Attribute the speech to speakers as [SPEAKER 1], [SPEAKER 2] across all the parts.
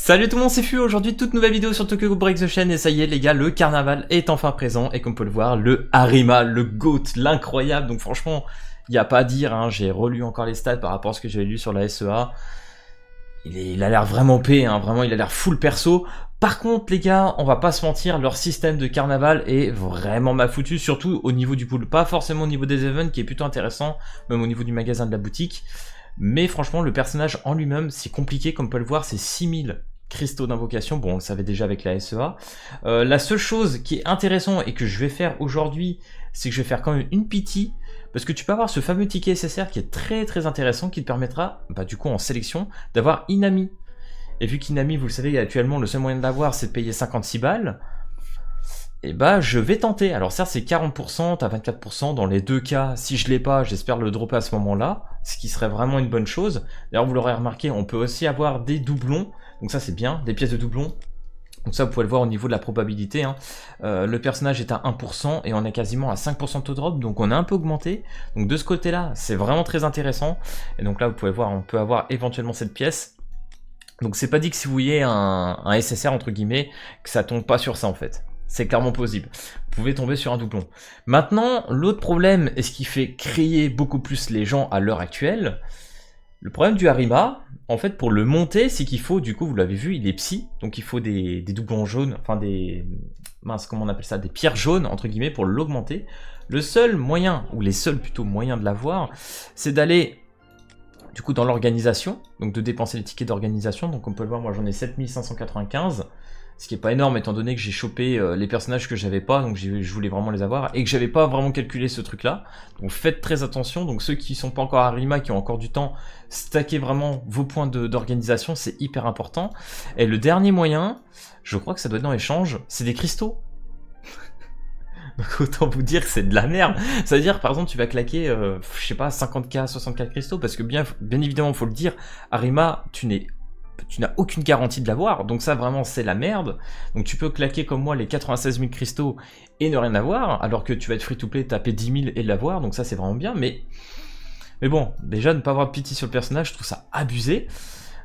[SPEAKER 1] Salut tout le monde, c'est Fu. Aujourd'hui, toute nouvelle vidéo sur Tokyo Break the Chain. Et ça y est, les gars, le carnaval est enfin présent. Et comme on peut le voir, le Harima, le GOAT, l'incroyable. Donc franchement, il n'y a pas à dire. Hein. J'ai relu encore les stats par rapport à ce que j'avais lu sur la SEA. Il a l'air vraiment P, hein. Vraiment, il a l'air full perso. Par contre, les gars, on va pas se mentir, leur système de carnaval est vraiment mal foutu, surtout au niveau du pool. Pas forcément au niveau des events, qui est plutôt intéressant, même au niveau du magasin de la boutique. Mais franchement, le personnage en lui-même, c'est compliqué, comme on peut le voir, c'est 6000 cristaux d'invocation. Bon, on le savait déjà avec la SEA. La seule chose qui est intéressante et que je vais faire aujourd'hui, c'est que je vais faire quand même une pity, parce que tu peux avoir ce fameux ticket SSR qui est très très intéressant, qui te permettra, du coup en sélection, d'avoir Inami. Et vu qu'Inami, vous le savez, actuellement, le seul moyen de l'avoir, c'est de payer 56 balles. Et je vais tenter. Alors certes, c'est 40%, t'as 24%. Dans les deux cas, si je l'ai pas, j'espère le dropper à ce moment-là, ce qui serait vraiment une bonne chose. D'ailleurs, vous l'aurez remarqué, on peut aussi avoir des doublons. Donc ça, c'est bien, des pièces de doublons. Donc ça, vous pouvez le voir au niveau de la probabilité. Hein. Le personnage est à 1% et on est quasiment à 5% de taux de drop. Donc on a un peu augmenté. Donc de ce côté-là, c'est vraiment très intéressant. Et donc là, vous pouvez voir, on peut avoir éventuellement cette pièce. Donc c'est pas dit que si vous voyez un SSR, entre guillemets, que ça tombe pas sur ça en fait. C'est clairement possible. Vous pouvez tomber sur un doublon. Maintenant, l'autre problème, et ce qui fait crier beaucoup plus les gens à l'heure actuelle, le problème du Harima, en fait, pour le monter, c'est qu'il faut, du coup, vous l'avez vu, il est psy, donc il faut des doublons jaunes, enfin des... mince, comment on appelle ça? Des pierres jaunes, entre guillemets, pour l'augmenter. Le seul moyen, ou les seuls plutôt moyens de l'avoir, c'est d'aller... du coup dans l'organisation, donc de dépenser les tickets d'organisation. Donc on peut le voir, moi j'en ai 7595, ce qui est pas énorme étant donné que j'ai chopé les personnages que j'avais pas, donc je voulais vraiment les avoir, et que j'avais pas vraiment calculé ce truc là. Donc faites très attention, donc ceux qui sont pas encore à Harima, qui ont encore du temps, stackez vraiment vos points d'organisation, c'est hyper important. Et le dernier moyen, je crois que ça doit être dans l'échange, c'est des cristaux. Donc autant vous dire que c'est de la merde. Ça veut dire par exemple tu vas claquer, je sais pas, 50k, 64 cristaux, parce que bien évidemment faut le dire, Harima, tu n'as aucune garantie de l'avoir, donc ça vraiment c'est la merde. Donc tu peux claquer comme moi les 96 000 cristaux et ne rien avoir, alors que tu vas être free to play, taper 10 000 et l'avoir, donc ça c'est vraiment bien, mais bon, déjà ne pas avoir de pity sur le personnage, je trouve ça abusé.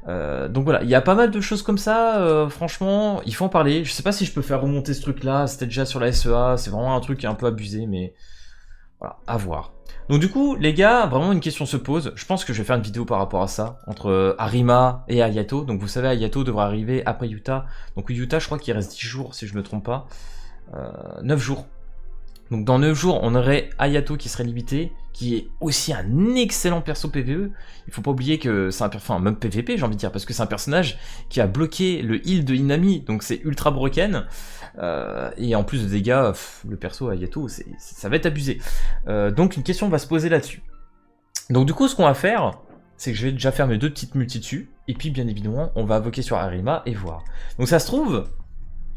[SPEAKER 1] Donc voilà, il y a pas mal de choses comme ça, franchement, il faut en parler. Je sais pas si je peux faire remonter ce truc là, c'était déjà sur la SEA, c'est vraiment un truc qui est un peu abusé, mais voilà, à voir. Donc du coup, les gars, vraiment une question se pose, je pense que je vais faire une vidéo par rapport à ça, entre Harima et Hayato. Donc vous savez, Hayato devra arriver après Yuta, donc Yuta je crois qu'il reste 10 jours si je me trompe pas, 9 jours. Donc dans 9 jours, on aurait Hayato qui serait limité, qui est aussi un excellent perso PvE. Il faut pas oublier que c'est enfin même PvP j'ai envie de dire, parce que c'est un personnage qui a bloqué le heal de Inami, donc c'est ultra broken. Et en plus de dégâts, le perso Hayato, ça va être abusé. Donc une question va se poser là-dessus. Donc du coup ce qu'on va faire, c'est que je vais déjà faire mes deux petites multis dessus, et puis bien évidemment on va invoquer sur Harima et voir. Donc ça se trouve,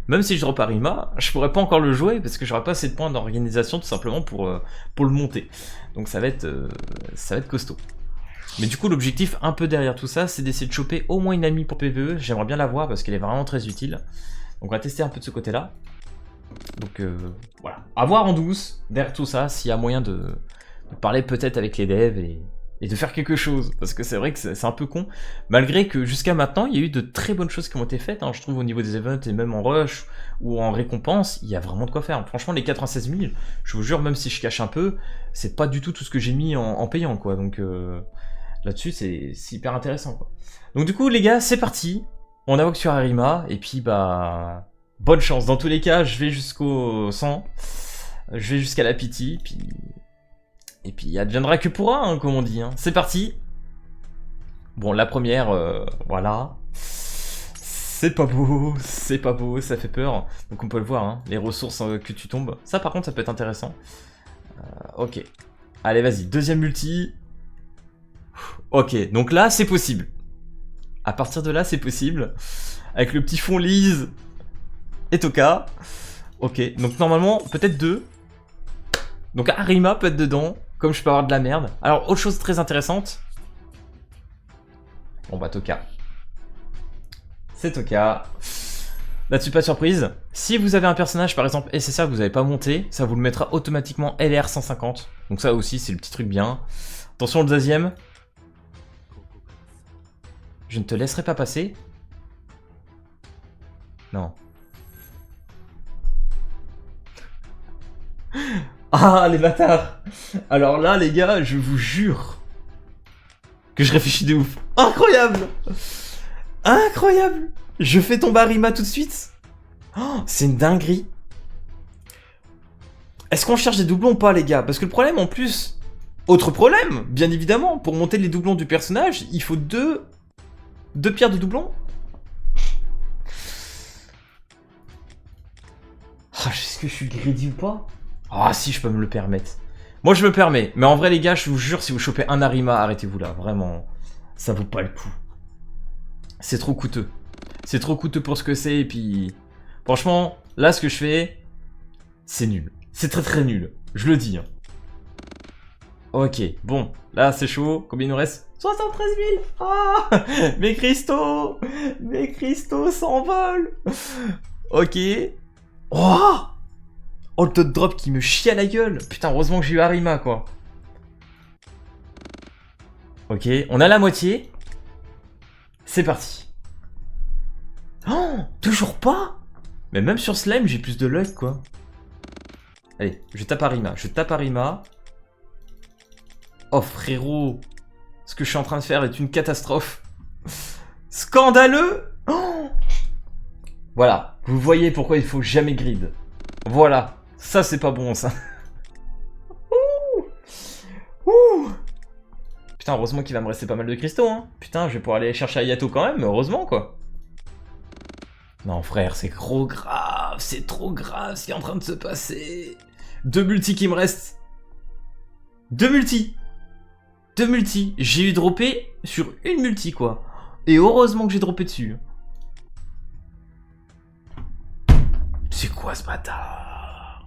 [SPEAKER 1] même si je drop Harima, je pourrais pas encore le jouer parce que j'aurai pas assez de points d'organisation tout simplement pour le monter. Donc ça va être costaud. Mais du coup l'objectif un peu derrière tout ça, c'est d'essayer de choper au moins une amie pour PvE. J'aimerais bien l'avoir parce qu'elle est vraiment très utile. Donc on va tester un peu de ce côté-là. Donc voilà, à voir en douce derrière tout ça s'il y a moyen de parler peut-être avec les devs et de faire quelque chose, parce que c'est vrai que c'est un peu con, malgré que jusqu'à maintenant, il y a eu de très bonnes choses qui ont été faites, hein, je trouve au niveau des events, et même en rush, ou en récompense, il y a vraiment de quoi faire. Franchement, les 96 000, je vous jure, même si je cache un peu, c'est pas du tout tout ce que j'ai mis en payant, quoi, donc là-dessus, c'est hyper intéressant, quoi. Donc du coup, les gars, c'est parti, on invoque sur Harima, et puis bonne chance, dans tous les cas, je vais jusqu'au 100, je vais jusqu'à la pity, et puis il adviendra que pourra, hein, comme on dit. Hein. C'est parti. Bon, la première, voilà. C'est pas beau, ça fait peur. Donc on peut le voir, hein, les ressources que tu tombes. Ça par contre, ça peut être intéressant. Ok. Allez, vas-y, deuxième multi. Ok, donc là, c'est possible. À partir de là, c'est possible. Avec le petit fond lise et Toka. Ok, donc normalement, peut-être deux. Donc Harima peut être dedans. Comme je peux avoir de la merde. Alors, autre chose très intéressante. Bon bah Toka. C'est Toka. Là-dessus, pas de surprise. Si vous avez un personnage, par exemple SSR, que vous n'avez pas monté, ça vous le mettra automatiquement LR 150. Donc ça aussi, c'est le petit truc bien. Attention, le deuxième. Je ne te laisserai pas passer. Non. Ah, les bâtards. Alors là, les gars, je vous jure que je réfléchis de ouf. Incroyable. Incroyable. Je fais tomber Arima tout de suite. Oh, c'est une dinguerie. Est-ce qu'on cherche des doublons ou pas, les gars? Parce que le problème, en plus... Autre problème, bien évidemment, pour monter les doublons du personnage, il faut deux pierres de doublons. Ah, est-ce que je suis greedy ou pas? Ah si, je peux me le permettre. Moi, je me permets. Mais en vrai, les gars, je vous jure, si vous chopez un Arima, arrêtez-vous là. Vraiment, ça vaut pas le coup. C'est trop coûteux. C'est trop coûteux pour ce que c'est. Et puis, franchement, là, ce que je fais, c'est nul. C'est très très nul. Je le dis. Hein. Ok, bon. Là, c'est chaud. Combien il nous reste? 73 000. Ah, mes cristaux s'envolent. Ok. Oh, oh, le dot drop qui me chie à la gueule. Putain, heureusement que j'ai eu Arima, quoi. Ok, on a la moitié. C'est parti. Oh, toujours pas. Mais même sur Slime, j'ai plus de luck, quoi. Allez, je tape Arima. Oh, frérot. Ce que je suis en train de faire est une catastrophe. Scandaleux. Oh, voilà, vous voyez pourquoi il faut jamais grid. Voilà, ça c'est pas bon ça. Ouh. Ouh. Putain, heureusement qu'il va me rester pas mal de cristaux, hein. Putain, je vais pouvoir aller chercher Ayato quand même, mais heureusement quoi. Non frère, c'est trop grave ce qui est en train de se passer. 2 multis qui me restent. 2 multis. J'ai eu droppé sur une multi quoi. Et heureusement que j'ai droppé dessus. C'est quoi ce bâtard?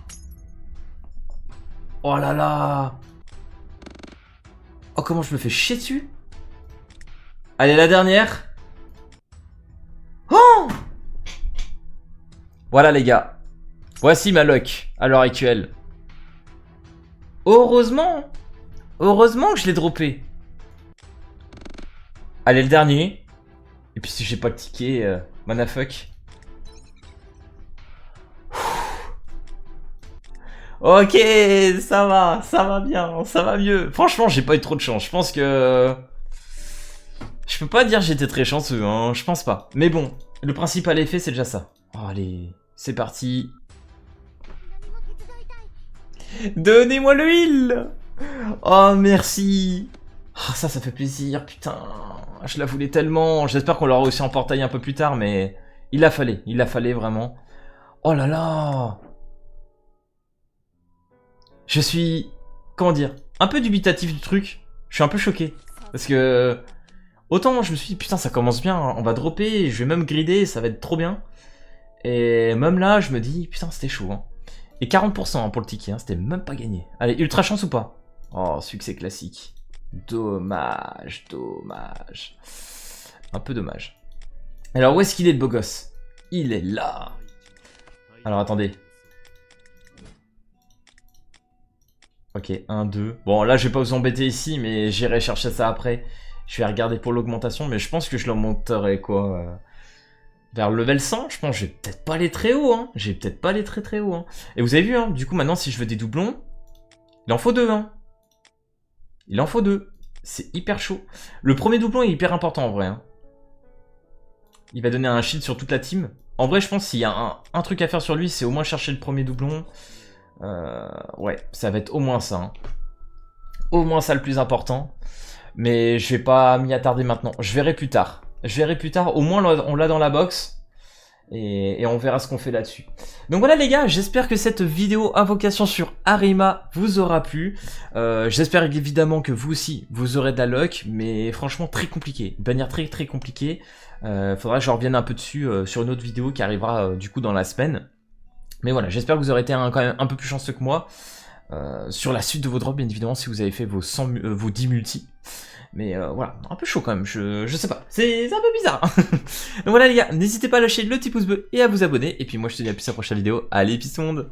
[SPEAKER 1] Oh là là. Oh comment je me fais chier dessus. Allez la dernière. Oh. Voilà les gars. Voici ma luck à l'heure actuelle. Heureusement que je l'ai droppé. Allez le dernier. Et puis si j'ai pas le ticket, manafuck. Ok, ça va bien, ça va mieux. Franchement, j'ai pas eu trop de chance. Je pense que... Je peux pas dire que j'étais très chanceux, hein. Je pense pas. Mais bon, le principal effet, c'est déjà ça. Oh, allez, c'est parti. Donnez-moi l'huile. Oh, merci. Oh, ça fait plaisir, putain. Je la voulais tellement. J'espère qu'on l'aura aussi en portail un peu plus tard, mais... Il la fallait vraiment. Oh là là. Je suis, comment dire, un peu dubitatif du truc. Je suis un peu choqué. Parce que, autant je me suis dit, putain, ça commence bien, on va dropper, je vais même grider, ça va être trop bien. Et même là, je me dis, putain, c'était chaud. Hein. Et 40% hein, pour le ticket, hein, c'était même pas gagné. Allez, ultra chance ou pas? Oh, succès classique. Dommage. Un peu dommage. Alors, où est-ce qu'il est le beau gosse? Il est là. Alors, attendez. Ok, 1, 2. Bon, là, je vais pas vous embêter ici, mais j'irai chercher ça après. Je vais regarder pour l'augmentation, mais je pense que je l'augmenterai, quoi. Vers le level 100, je pense que je vais peut-être pas aller très haut, hein. Je vais peut-être pas aller très haut, hein. Et vous avez vu, hein, du coup, maintenant, si je veux des doublons, il en faut 2, hein. Il en faut 2. C'est hyper chaud. Le premier doublon est hyper important, en vrai, hein. Il va donner un shield sur toute la team. En vrai, je pense s'il y a un truc à faire sur lui, c'est au moins chercher le premier doublon. Ouais, ça va être au moins ça. Hein. Au moins ça le plus important. Mais je vais pas m'y attarder maintenant. Je verrai plus tard. Au moins on l'a dans la box. Et on verra ce qu'on fait là-dessus. Donc voilà les gars, j'espère que cette vidéo invocation sur Arima vous aura plu. J'espère évidemment que vous aussi, vous aurez de la luck. Mais franchement très compliqué. Une bannière très très compliquée. Faudra que je revienne un peu dessus sur une autre vidéo qui arrivera du coup dans la semaine. Mais voilà, j'espère que vous aurez été quand même un peu plus chanceux que moi sur la suite de vos drops, bien évidemment, si vous avez fait vos 10 multis. Mais voilà, un peu chaud quand même, je sais pas, c'est un peu bizarre. Donc voilà les gars, n'hésitez pas à lâcher le petit pouce bleu et à vous abonner. Et puis moi je te dis à plus à la prochaine vidéo, allez peace monde.